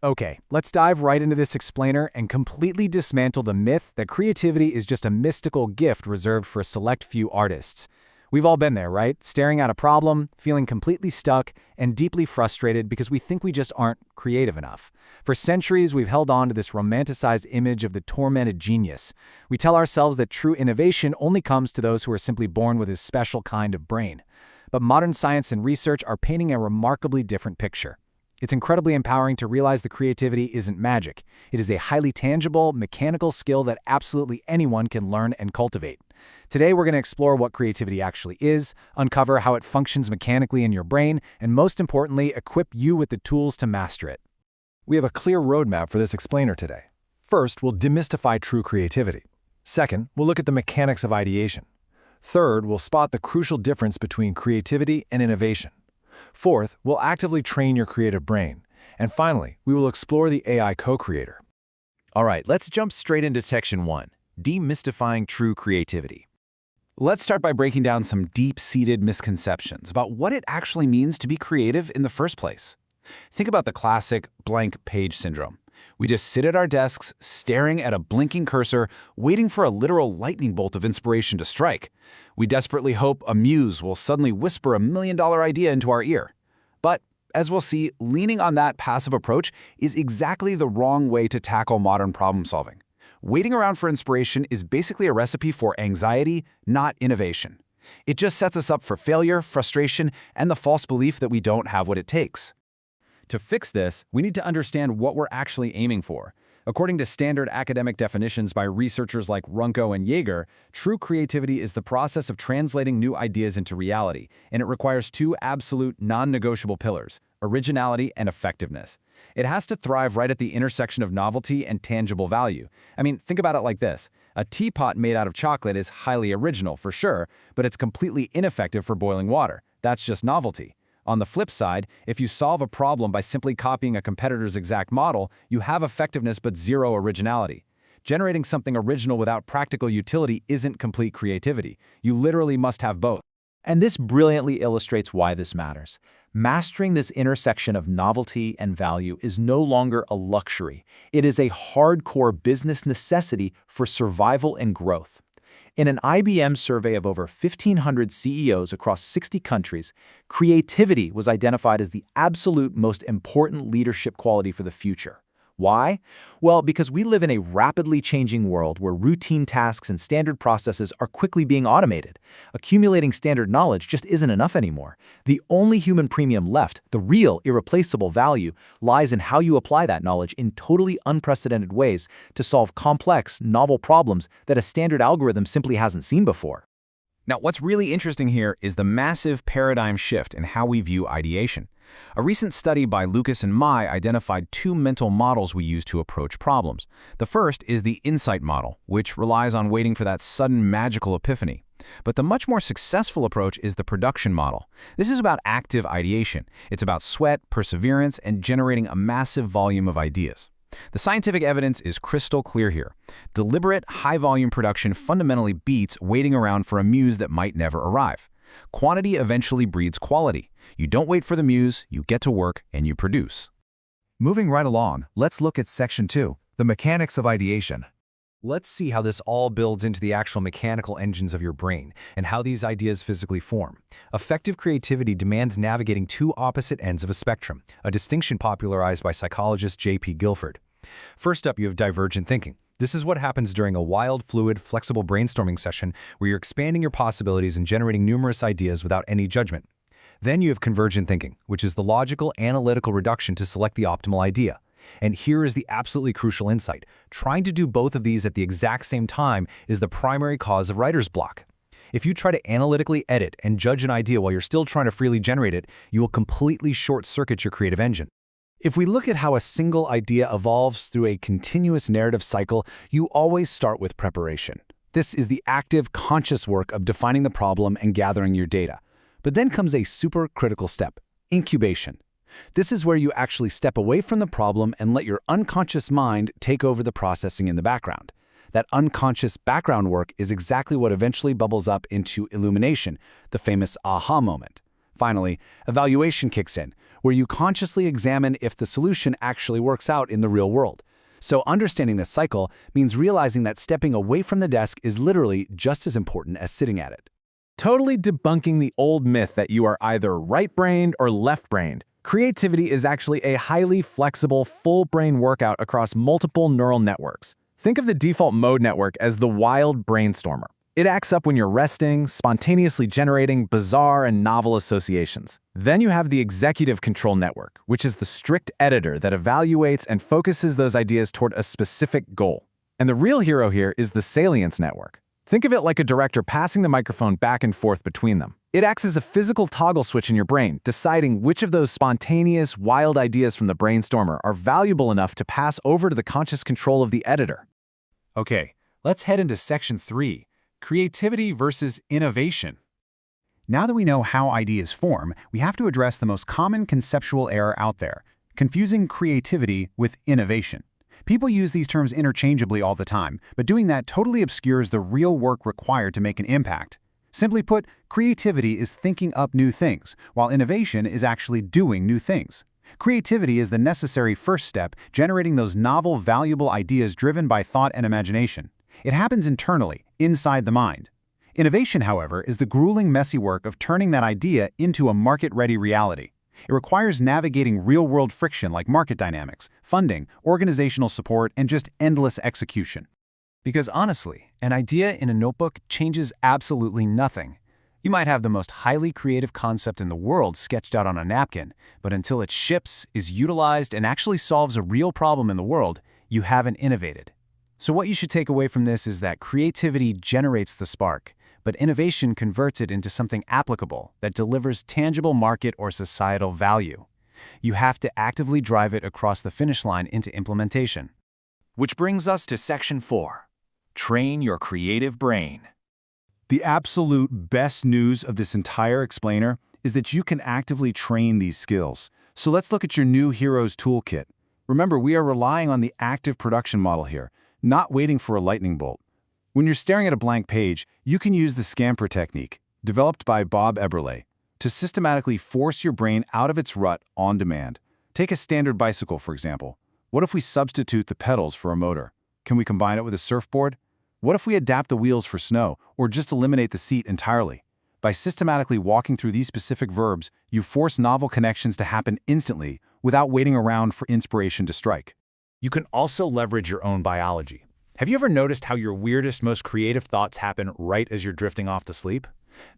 Okay, let's dive right into this explainer and completely dismantle the myth that creativity is just a mystical gift reserved for a select few artists. We've all been there, right? Staring at a problem, feeling completely stuck, and deeply frustrated because we think we just aren't creative enough. For centuries, we've held on to this romanticized image of the tormented genius. We tell ourselves that true innovation only comes to those who are simply born with a special kind of brain. But modern science and research are painting a remarkably different picture. It's incredibly empowering to realize that creativity isn't magic. It is a highly tangible, mechanical skill that absolutely anyone can learn and cultivate. Today, we're going to explore what creativity actually is, uncover how it functions mechanically in your brain, and most importantly, equip you with the tools to master it. We have a clear roadmap for this explainer today. First, we'll demystify true creativity. Second, we'll look at the mechanics of ideation. Third, we'll spot the crucial difference between creativity and innovation. Fourth, we'll actively train your creative brain. And finally, we will explore the AI co-creator. All right, let's jump straight into Section 1, Demystifying True Creativity. Let's start by breaking down some deep-seated misconceptions about what it actually means to be creative in the first place. Think about the classic blank page syndrome. We just sit at our desks, staring at a blinking cursor, waiting for a literal lightning bolt of inspiration to strike. We desperately hope a muse will suddenly whisper $1 million idea into our ear. But, as we'll see, leaning on that passive approach is exactly the wrong way to tackle modern problem solving. Waiting around for inspiration is basically a recipe for anxiety, not innovation. It just sets us up for failure, frustration, and the false belief that we don't have what it takes. To fix this, we need to understand what we're actually aiming for. According to standard academic definitions by researchers like Runco and Jaeger, true creativity is the process of translating new ideas into reality, and it requires two absolute non-negotiable pillars: originality and effectiveness. It has to thrive right at the intersection of novelty and tangible value. I mean, think about it like this. A teapot made out of chocolate is highly original, for sure, but it's completely ineffective for boiling water. That's just novelty. On the flip side, if you solve a problem by simply copying a competitor's exact model, you have effectiveness but zero originality. Generating something original without practical utility isn't complete creativity. You literally must have both. And this brilliantly illustrates why this matters. Mastering this intersection of novelty and value is no longer a luxury. It is a hardcore business necessity for survival and growth. In an IBM survey of over 1,500 CEOs across 60 countries, creativity was identified as the absolute most important leadership quality for the future. Why? Well, because we live in a rapidly changing world where routine tasks and standard processes are quickly being automated. Accumulating standard knowledge just isn't enough anymore. The only human premium left, the real irreplaceable value, lies in how you apply that knowledge in totally unprecedented ways to solve complex, novel problems that a standard algorithm simply hasn't seen before. Now, what's really interesting here is the massive paradigm shift in how we view ideation. A recent study by Lucas and Mai identified two mental models we use to approach problems. The first is the insight model, which relies on waiting for that sudden magical epiphany. But the much more successful approach is the production model. This is about active ideation. It's about sweat, perseverance, and generating a massive volume of ideas. The scientific evidence is crystal clear here. Deliberate, high-volume production fundamentally beats waiting around for a muse that might never arrive. Quantity eventually breeds quality. You don't wait for the muse, you get to work, and you produce. Moving right along, let's look at Section 2, the mechanics of ideation. Let's see how this all builds into the actual mechanical engines of your brain and how these ideas physically form. Effective creativity demands navigating two opposite ends of a spectrum, a distinction popularized by psychologist J.P. Guilford. First up, you have divergent thinking. This is what happens during a wild, fluid, flexible brainstorming session where you're expanding your possibilities and generating numerous ideas without any judgment. Then you have convergent thinking, which is the logical, analytical reduction to select the optimal idea. And here is the absolutely crucial insight. Trying to do both of these at the exact same time is the primary cause of writer's block. If you try to analytically edit and judge an idea while you're still trying to freely generate it, you will completely short-circuit your creative engine. If we look at how a single idea evolves through a continuous narrative cycle, you always start with preparation. This is the active, conscious work of defining the problem and gathering your data. But then comes a super critical step, incubation. This is where you actually step away from the problem and let your unconscious mind take over the processing in the background. That unconscious background work is exactly what eventually bubbles up into illumination, the famous aha moment. Finally, evaluation kicks in, where you consciously examine if the solution actually works out in the real world. So understanding this cycle means realizing that stepping away from the desk is literally just as important as sitting at it. Totally debunking the old myth that you are either right-brained or left-brained. Creativity is actually a highly flexible, full-brain workout across multiple neural networks. Think of the default mode network as the wild brainstormer. It acts up when you're resting, spontaneously generating bizarre and novel associations. Then you have the executive control network, which is the strict editor that evaluates and focuses those ideas toward a specific goal. And the real hero here is the salience network. Think of it like a director passing the microphone back and forth between them. It acts as a physical toggle switch in your brain, deciding which of those spontaneous, wild ideas from the brainstormer are valuable enough to pass over to the conscious control of the editor. Okay, let's head into Section 3, Creativity versus Innovation. Now that we know how ideas form, we have to address the most common conceptual error out there, confusing creativity with innovation. People use these terms interchangeably all the time, but doing that totally obscures the real work required to make an impact. Simply put, creativity is thinking up new things, while innovation is actually doing new things. Creativity is the necessary first step, generating those novel, valuable ideas driven by thought and imagination. It happens internally, inside the mind. Innovation, however, is the grueling, messy work of turning that idea into a market-ready reality. It requires navigating real-world friction like market dynamics, funding, organizational support, and just endless execution. Because honestly, an idea in a notebook changes absolutely nothing. You might have the most highly creative concept in the world sketched out on a napkin, but until it ships, is utilized, and actually solves a real problem in the world, you haven't innovated. So what you should take away from this is that creativity generates the spark, but innovation converts it into something applicable that delivers tangible market or societal value. You have to actively drive it across the finish line into implementation. Which brings us to Section 4, Train Your Creative Brain. The absolute best news of this entire explainer is that you can actively train these skills. So let's look at your new Heroes Toolkit. Remember, we are relying on the active production model here, not waiting for a lightning bolt. When you're staring at a blank page, you can use the Scamper technique, developed by Bob Eberle, to systematically force your brain out of its rut on demand. Take a standard bicycle, for example. What if we substitute the pedals for a motor? Can we combine it with a surfboard? What if we adapt the wheels for snow, or just eliminate the seat entirely? By systematically walking through these specific verbs, you force novel connections to happen instantly without waiting around for inspiration to strike. You can also leverage your own biology. Have you ever noticed how your weirdest, most creative thoughts happen right as you're drifting off to sleep?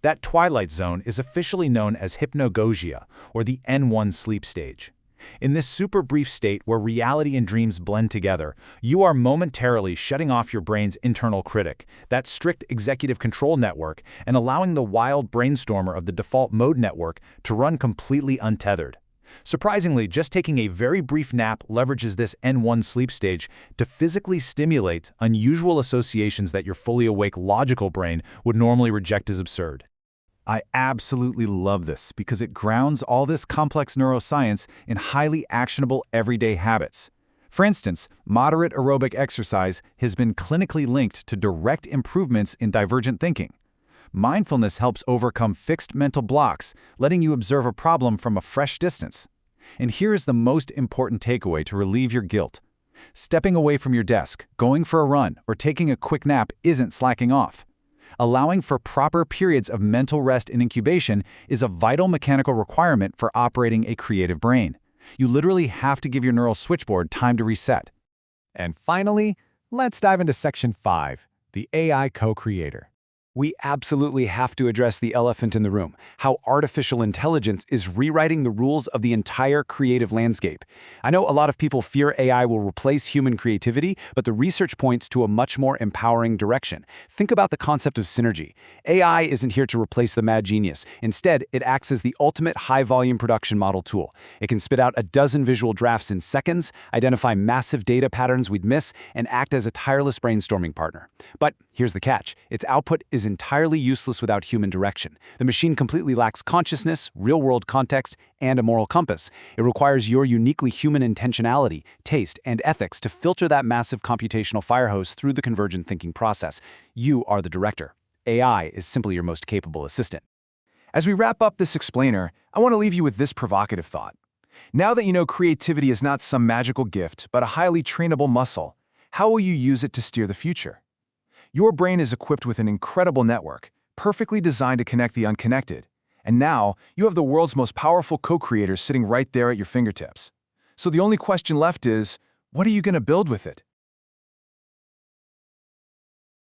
That twilight zone is officially known as hypnagogia, or the N1 sleep stage. In this super brief state where reality and dreams blend together, you are momentarily shutting off your brain's internal critic, that strict executive control network, and allowing the wild brainstormer of the default mode network to run completely untethered. Surprisingly, just taking a very brief nap leverages this N1 sleep stage to physically stimulate unusual associations that your fully awake logical brain would normally reject as absurd. I absolutely love this because it grounds all this complex neuroscience in highly actionable everyday habits. For instance, moderate aerobic exercise has been clinically linked to direct improvements in divergent thinking. Mindfulness helps overcome fixed mental blocks, letting you observe a problem from a fresh distance. And here is the most important takeaway to relieve your guilt. Stepping away from your desk, going for a run, or taking a quick nap isn't slacking off. Allowing for proper periods of mental rest and incubation is a vital mechanical requirement for operating a creative brain. You literally have to give your neural switchboard time to reset. And finally, let's dive into Section 5, the AI co-creator. We absolutely have to address the elephant in the room, how artificial intelligence is rewriting the rules of the entire creative landscape. I know a lot of people fear AI will replace human creativity, but the research points to a much more empowering direction. Think about the concept of synergy. AI isn't here to replace the mad genius. Instead, it acts as the ultimate high-volume production model tool. It can spit out a dozen visual drafts in seconds, identify massive data patterns we'd miss, and act as a tireless brainstorming partner. But here's the catch. Its output is entirely useless without human direction. The machine completely lacks consciousness, real-world context, and a moral compass. It requires your uniquely human intentionality, taste, and ethics to filter that massive computational firehose through the convergent thinking process. You are the director. AI is simply your most capable assistant. As we wrap up this explainer, I want to leave you with this provocative thought. Now that you know creativity is not some magical gift, but a highly trainable muscle, how will you use it to steer the future? Your brain is equipped with an incredible network, perfectly designed to connect the unconnected. And now, you have the world's most powerful co-creators sitting right there at your fingertips. So the only question left is, what are you going to build with it?